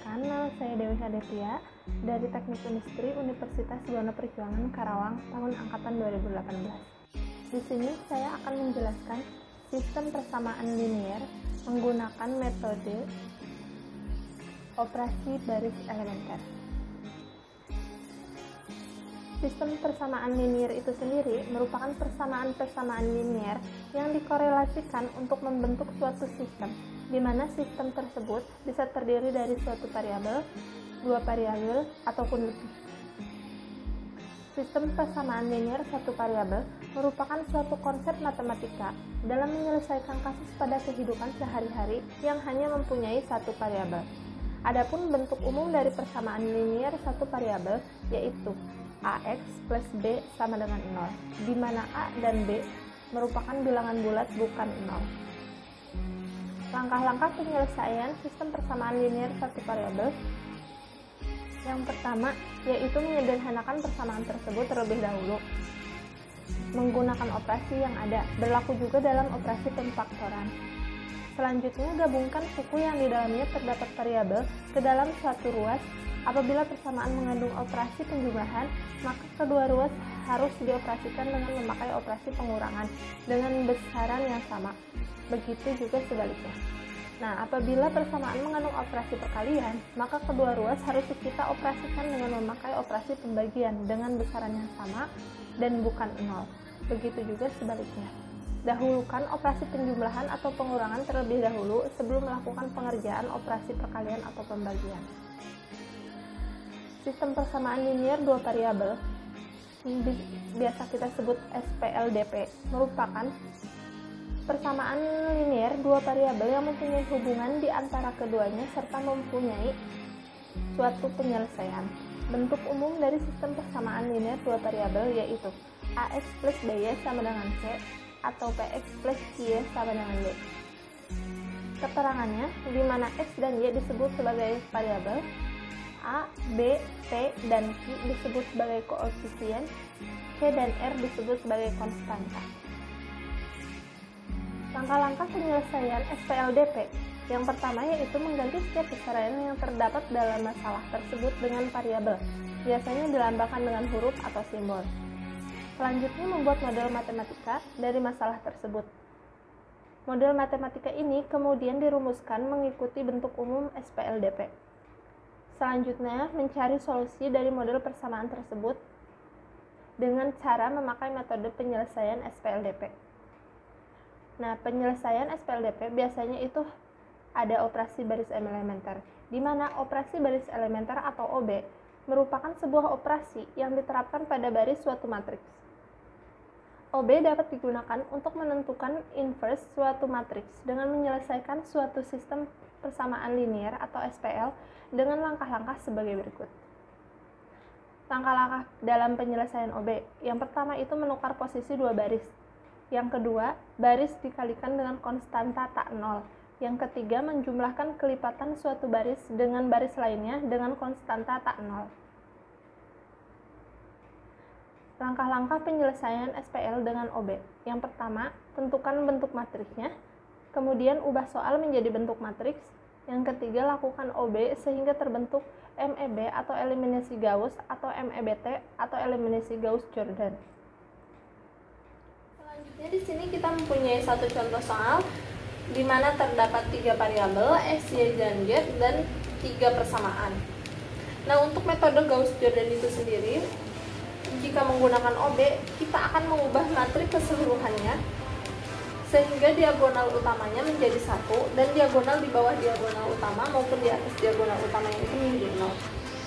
Perkenalkan, nama saya Dewi Hadetia dari Teknik Industri Universitas Buana Perjuangan Karawang tahun angkatan 2018. Di sini saya akan menjelaskan sistem persamaan linier menggunakan metode operasi baris elementer. Sistem persamaan linier itu sendiri merupakan persamaan-persamaan linier yang dikorelasikan untuk membentuk suatu sistem, di mana sistem tersebut bisa terdiri dari suatu variabel, dua variabel, ataupun lebih. Sistem persamaan linier satu variabel merupakan suatu konsep matematika dalam menyelesaikan kasus pada kehidupan sehari-hari yang hanya mempunyai satu variabel. Adapun bentuk umum dari persamaan linier satu variabel yaitu AX plus B sama dengan 0, di mana A dan B merupakan bilangan bulat bukan 0. Langkah-langkah penyelesaian sistem persamaan linier satu variabel. Yang pertama yaitu menyederhanakan persamaan tersebut terlebih dahulu menggunakan operasi yang ada, berlaku juga dalam operasi pemfaktoran. Selanjutnya, gabungkan suku yang di dalamnya terdapat variabel ke dalam suatu ruas. Apabila persamaan mengandung operasi penjumlahan, maka kedua ruas harus dioperasikan dengan memakai operasi pengurangan dengan besaran yang sama. Begitu juga sebaliknya. Nah, apabila persamaan mengandung operasi perkalian, maka kedua ruas harus kita operasikan dengan memakai operasi pembagian dengan besaran yang sama dan bukan 0. Begitu juga sebaliknya. Dahulukan operasi penjumlahan atau pengurangan terlebih dahulu sebelum melakukan pengerjaan operasi perkalian atau pembagian. Sistem persamaan linier dua variabel, biasa kita sebut SPLDP, merupakan persamaan linier dua variabel yang mempunyai hubungan di antara keduanya serta mempunyai suatu penyelesaian. Bentuk umum dari sistem persamaan linier dua variabel yaitu AX plus BY sama dengan C atau PX plus Y sama dengan D. Keterangannya, di mana X dan Y disebut sebagai variabel, A, B, T, dan Q disebut sebagai koefisien, C dan R disebut sebagai konstanta. Langkah-langkah penyelesaian SPLDP. Yang pertama yaitu mengganti setiap besaran yang terdapat dalam masalah tersebut dengan variabel, biasanya dilambangkan dengan huruf atau simbol. Selanjutnya, membuat model matematika dari masalah tersebut. Model matematika ini kemudian dirumuskan mengikuti bentuk umum SPLDP. Selanjutnya, mencari solusi dari model persamaan tersebut dengan cara memakai metode penyelesaian SPLDP. Nah, penyelesaian SPLDP biasanya itu ada operasi baris elementer, di mana operasi baris elementer atau OB merupakan sebuah operasi yang diterapkan pada baris suatu matriks. OB dapat digunakan untuk menentukan inverse suatu matriks dengan menyelesaikan suatu sistem persamaan linier atau SPL dengan langkah-langkah sebagai berikut. Langkah-langkah dalam penyelesaian OB. Yang pertama itu menukar posisi dua baris. Yang kedua, baris dikalikan dengan konstanta tak nol. Yang ketiga, menjumlahkan kelipatan suatu baris dengan baris lainnya dengan konstanta tak nol. Langkah-langkah penyelesaian SPL dengan OB. Yang pertama, tentukan bentuk matriksnya. Kemudian ubah soal menjadi bentuk matriks. Yang ketiga, lakukan OB sehingga terbentuk MEB atau eliminasi Gauss atau MEBT atau eliminasi Gauss-Jordan. Selanjutnya di sini kita mempunyai satu contoh soal di mana terdapat tiga variabel X, Y, dan Z dan tiga persamaan. Nah, untuk metode Gauss-Jordan itu sendiri, jika menggunakan OB, kita akan mengubah matriks keseluruhannya sehingga diagonal utamanya menjadi 1 dan diagonal di bawah diagonal utama maupun di atas diagonal utamanya itu menjadi 0.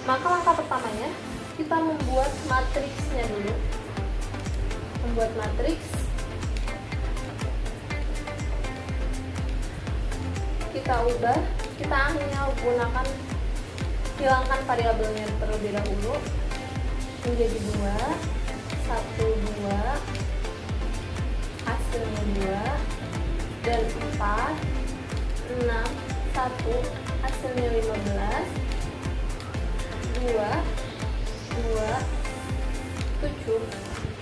Maka langkah pertamanya kita membuat matriksnya dulu. Membuat matriks. Kita ubah, kita hanya gunakan hilangkan variabelnya terlebih dahulu menjadi 2, 1, 2, hasilnya 2, dan 4, 6, 1, hasilnya 15, 2, 7,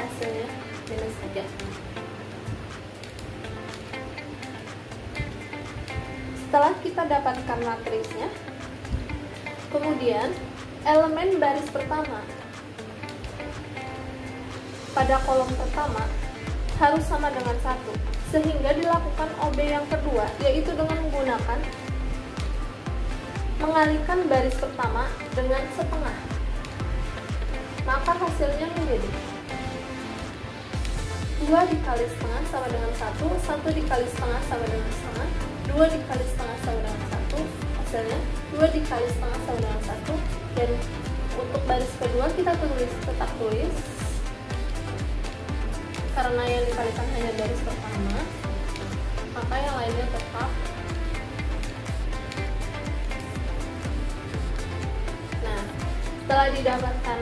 hasilnya minus 3. Setelah kita dapatkan matriksnya, Kemudian elemen baris pertama pada kolom pertama harus sama dengan 1, sehingga dilakukan OB yang kedua, yaitu dengan menggunakan mengalihkan baris pertama dengan setengah. Maka hasilnya menjadi 2 dikali setengah sama dengan 1, 1 dikali setengah sama dengan setengah, 2 dikali setengah sama dengan 1, hasilnya 2 dikali setengah sama dengan 1. Dan untuk baris kedua kita tetap tulis, karena yang dikalikan hanya baris pertama, maka yang lainnya tetap. Nah, setelah didapatkan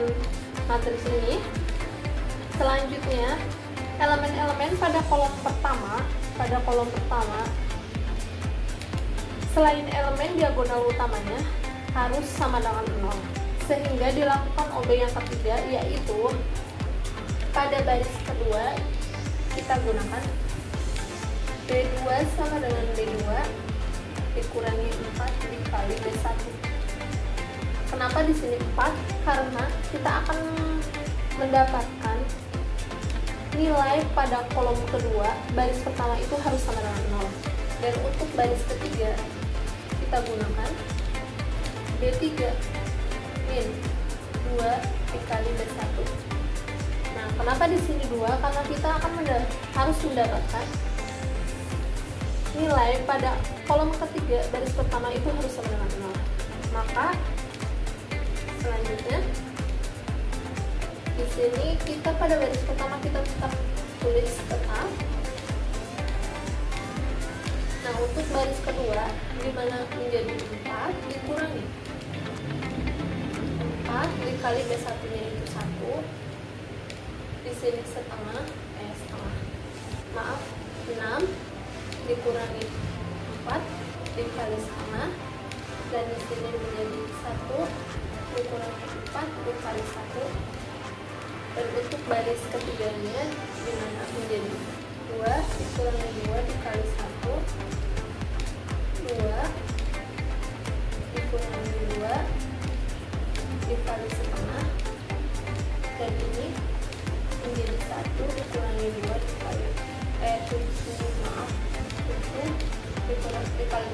matriks ini, selanjutnya elemen-elemen pada kolom pertama, selain elemen diagonal utamanya harus sama dengan 0, sehingga dilakukan OB yang ketiga, yaitu pada baris kedua kita gunakan B2 sama dengan B2 dikurangi 4 dikali B1. Kenapa di sini 4? Karena kita akan mendapatkan nilai pada kolom kedua, baris pertama itu harus sama dengan 0. Dan untuk baris ketiga kita gunakan B3 min 2 dikali B1. Nah, kenapa di sini 2? Karena kita akan harus mendapatkan nilai pada kolom ketiga, baris pertama itu harus sama dengan 0. Maka selanjutnya di sini kita pada baris pertama kita tetap tulis tetap. Nah, untuk baris kedua dimana menjadi 4 dikurangi 4 dikali B1 nya itu 1, di sini setengah 6 dikurangi 4 dikali setengah, dan di sini menjadi 1 dikurangi 4 dikali 1. Dan untuk baris ketiganya dimana menjadi 2 dikurangi 2 dikali 1, 2 dikurangi 2 dikali setengah, dan ini menjadi 1 dikurangi 2 dikali 7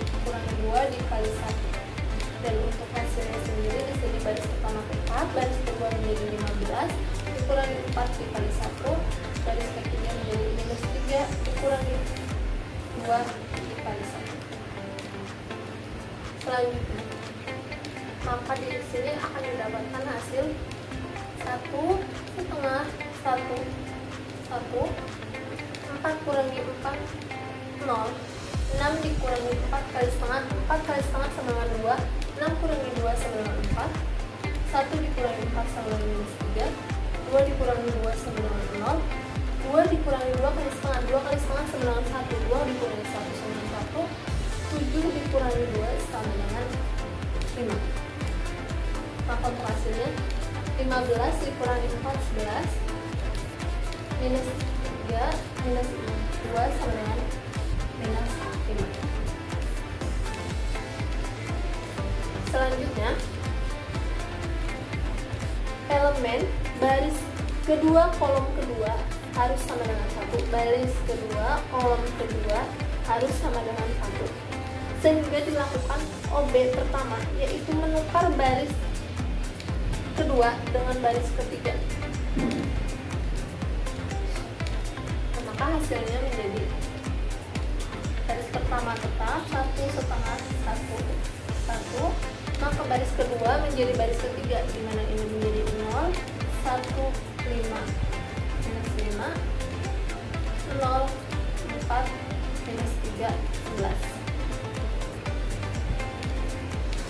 dikurangi 2 dikali 1. Dan untuk hasilnya sendiri di sini baris pertama 4, baris kedua menjadi 15 dikurangi 4 dikali 1, baris ketiga menjadi minus 3 dikurangi 2 dikali 1. Selanjutnya, maka di sini akan didapatkan hasil 1 setengah 1 4 kurangi 4 0, 6 dikurangi 4 kali setengah, 4 kali setengah sama dengan 2, 6 kurangi 2 sama dengan 4, 1 dikurangi 4 sama dengan minus 3, 2 dikurangi 2 sama dengan 0, 2 dikurangi 2 kali setengah, 2 kali setengah sama dengan 1, 2 dikurangi 1 sama dengan 1, 7 dikurangi 2 sama dengan 5. Maka untuk hasilnya 15 dikurangi 4 11, minus 3 minus 2 sama dengan minus 5. Selanjutnya, elemen baris kedua kolom kedua harus sama dengan 1, baris kedua kolom kedua harus sama dengan 1, sehingga dilakukan OB pertama, yaitu menukar baris kedua dengan baris ketiga. Maka hasilnya menjadi baris pertama tetap 1 setengah 1, maka baris kedua menjadi baris ketiga, dimana ini menjadi 0 1 5 minus 5 0 4 minus 3 11.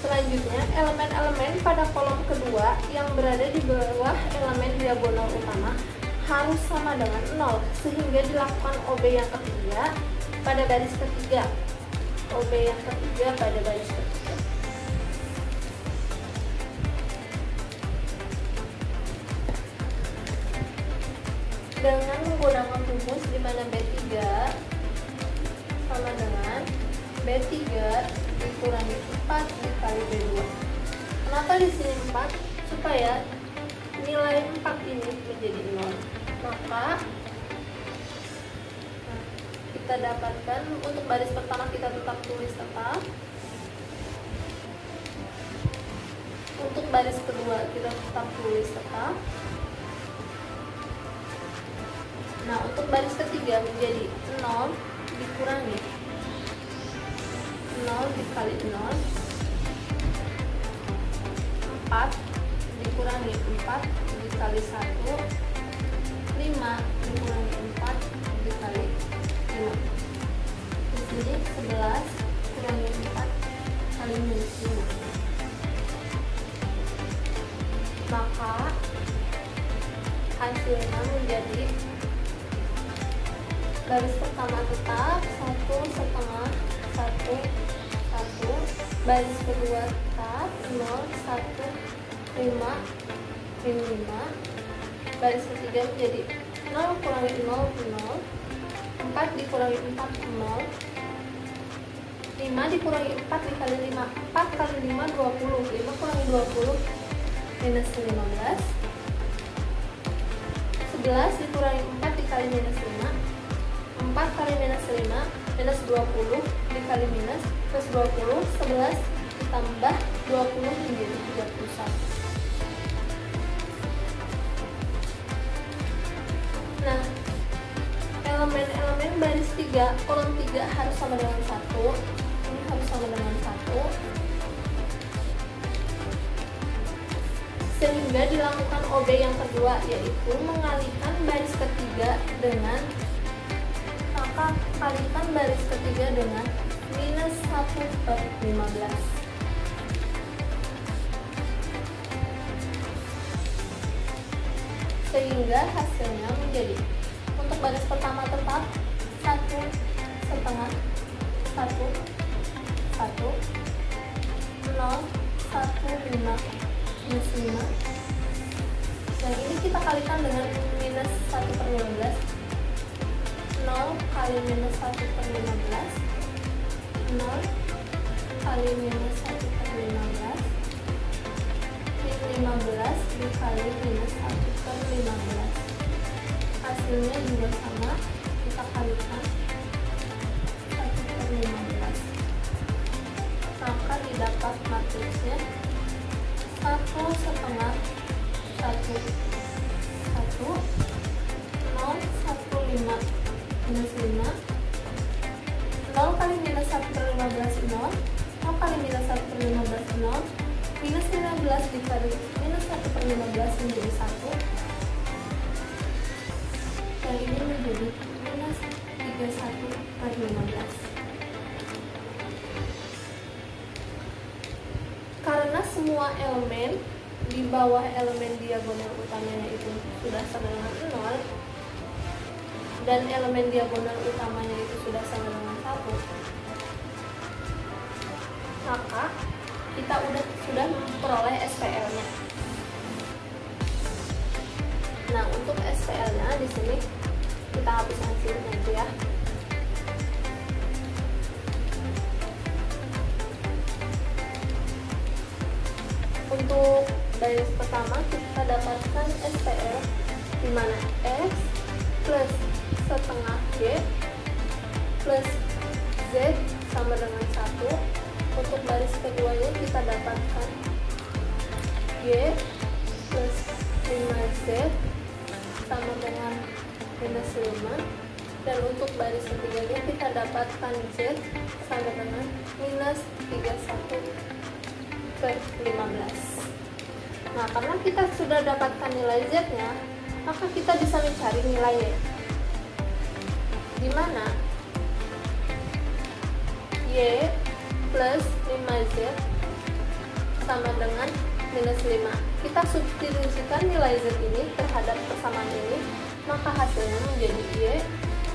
Selanjutnya, elemen-elemen pada kolom kedua yang berada di bawah elemen diagonal utama harus sama dengan 0, sehingga dilakukan OB yang ketiga pada baris ketiga. OB yang ketiga pada baris ketiga. Dengan menggunakan rumus di mana B3 sama dengan B3 dikurangi 4 dikali B2. Kenapa Kenapa di sini 4? Supaya nilai 4 ini menjadi 0. Maka kita dapatkan untuk baris pertama kita tetap tulis tetap. Untuk baris kedua kita tetap tulis tetap. Nah, untuk baris ketiga menjadi 0 dikurangi 0 dikali 0, 4 dikurangi 4 dikali 1, 5 dikurangi 4 dikali 5. Di sini 11 kurangi 4 kali minus 5. Maka hasilnya menjadi baris pertama tetap 1 setengah 1 1, baris kedua tetap 0 1 5 5, baris ketiga menjadi 0 kurangi 0 0, 4 dikurangi 4 0, 5 dikurangi 4 dikali 5, 4 kali 5 20, 5 kurangi 20 minus 15, 11 dikurangi 4 dikali minus 5, 4 kali minus 5 minus 20 dikali minus plus 20, 11 ditambah 20 menjadi 31. Nah, elemen-elemen baris 3, kolom 3 harus sama dengan 1. Ini harus sama dengan 1. Sehingga dilakukan OB yang kedua, yaitu mengalihkan baris ketiga dengan, maka kalikan baris ketiga dengan minus 1/15. Sehingga hasilnya menjadi, untuk baris pertama tetap 1 setengah 1 1 0 1 5 minus 5. Yang ini kita kalikan dengan minus 1/15. 0 kali minus 1/15, 0 kali minus 1/15, 15 dikali minus 1/15. Hasilnya juga sama, kita kalikan 1/15. Maka didapat matriksnya 1 setengah 1 1 0 1 5 minus 5, 0 kali minus 1/15 0, 0 kali minus 1/15 0, minus 15 dikali minus 1/15 menjadi 1. Dan ini menjadi minus 31/15. Karena semua elemen di bawah elemen diagonal utamanya itu sudah sama dengan 0, dan elemen diagonal utamanya itu sudah sama dengan 1, maka kita sudah memperoleh SPL-nya. Nah, untuk SPL-nya di sini kita hapus hasilnya itu ya. Untuk baris pertama kita dapatkan SPL di mana X plus setengah Y plus Z sama dengan 1. Untuk baris keduanya kita dapatkan Y plus 5Z sama dengan minus 5. Dan untuk baris ketiganya kita dapatkan Z sama dengan minus 31/15. Nah, karena kita sudah dapatkan nilai Z-nya, maka kita bisa mencari nilai Y, di mana Y plus 5Z sama dengan minus 5. Kita substitusikan nilai Z ini terhadap persamaan ini, maka hasilnya menjadi Y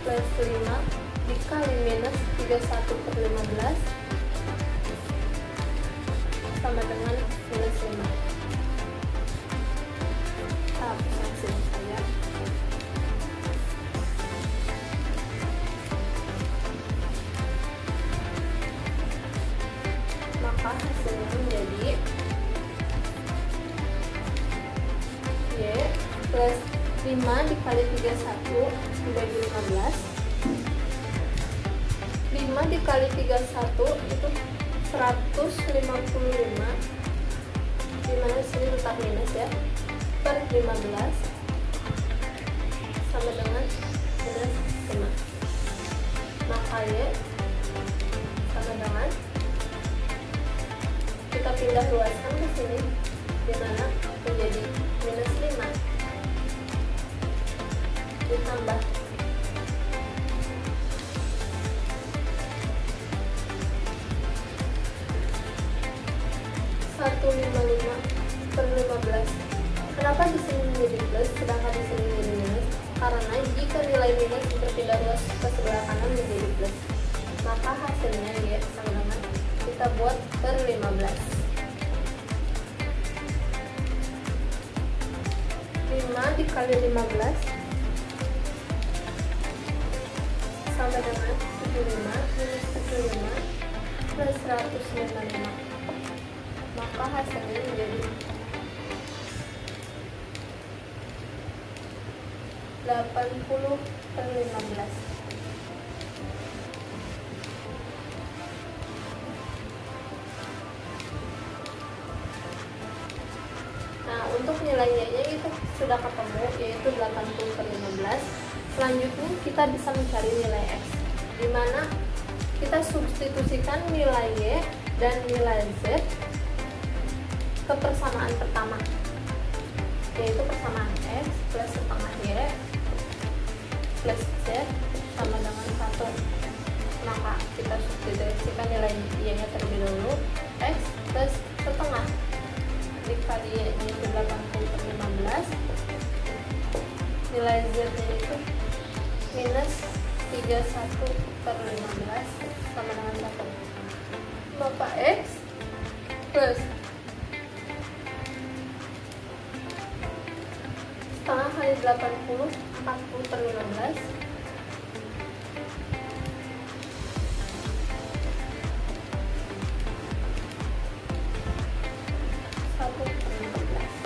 plus 5 dikali minus 31/15 sama dengan minus 5. Hasil saya. Maka hasilnya menjadi plus 5 dikali 31 dibagi 15. 5 dikali 31 itu 155, dimana sini tetap minus ya, per 15 sama dengan minus 5. Maka Y sama dengan, kita pindah luaskan ke sini, dimana menjadi minus 5 ditambah 155 per 15. Kenapa di sini menjadi plus sedangkan di sini menjadi minus? Karena jika nilai minus berpindah luas ke sebelah kanan menjadi plus, maka hasilnya Y sama dengan, kita buat per 15. 5 dikali 15 sama dengan 75 minus 75 plus 155. Maka hasilnya menjadi 80 per 15. Nah, untuk nilai Y-nya itu sudah ketemu, yaitu 80 per 15. Selanjutnya kita bisa mencari nilai X, dimana kita substitusikan nilai Y dan nilai Z ke persamaan pertama, yaitu persamaan X plus setengah Y plus Z sama dengan 1. Maka kita substitusikan nilai Y-nya terlebih dahulu, X plus setengah dikali Y-nya itu 80 per 15, nilai Z-nya itu minus 31 per 15 sama dengan 1. Maka X plus setengah kali 80, 40 per 15,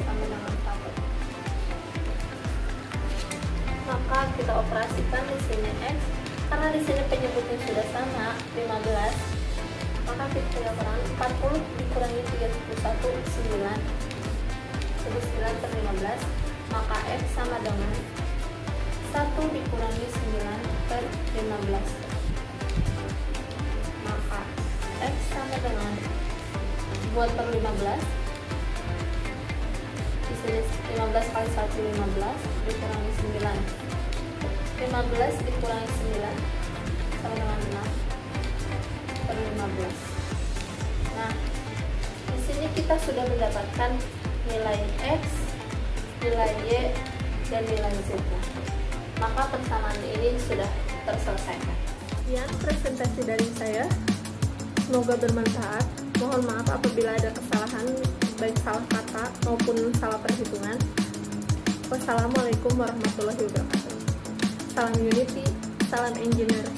sama dengan 1. Maka kita operasikan di sini X, karena di sini penyebutnya sudah sama 15, maka kita tinggal kurang 40 dikurangi 31, 9, jadi 9 per 15. Maka X sama dengan 1 dikurangi 9 per 15. Maka X sama dengan, buat per 15, di sini 15 kali 1 15 dikurangi 9, 15 dikurangi 9 sama dengan 6 per 15. Nah, di sini kita sudah mendapatkan nilai X, nilai Y, dan nilai Z. Maka persamaan ini sudah terselesaikan. Sekian presentasi dari saya, semoga bermanfaat. Mohon maaf apabila ada kesalahan, baik salah kata maupun salah perhitungan. Wassalamualaikum warahmatullahi wabarakatuh. Salam Unity, salam Engineer.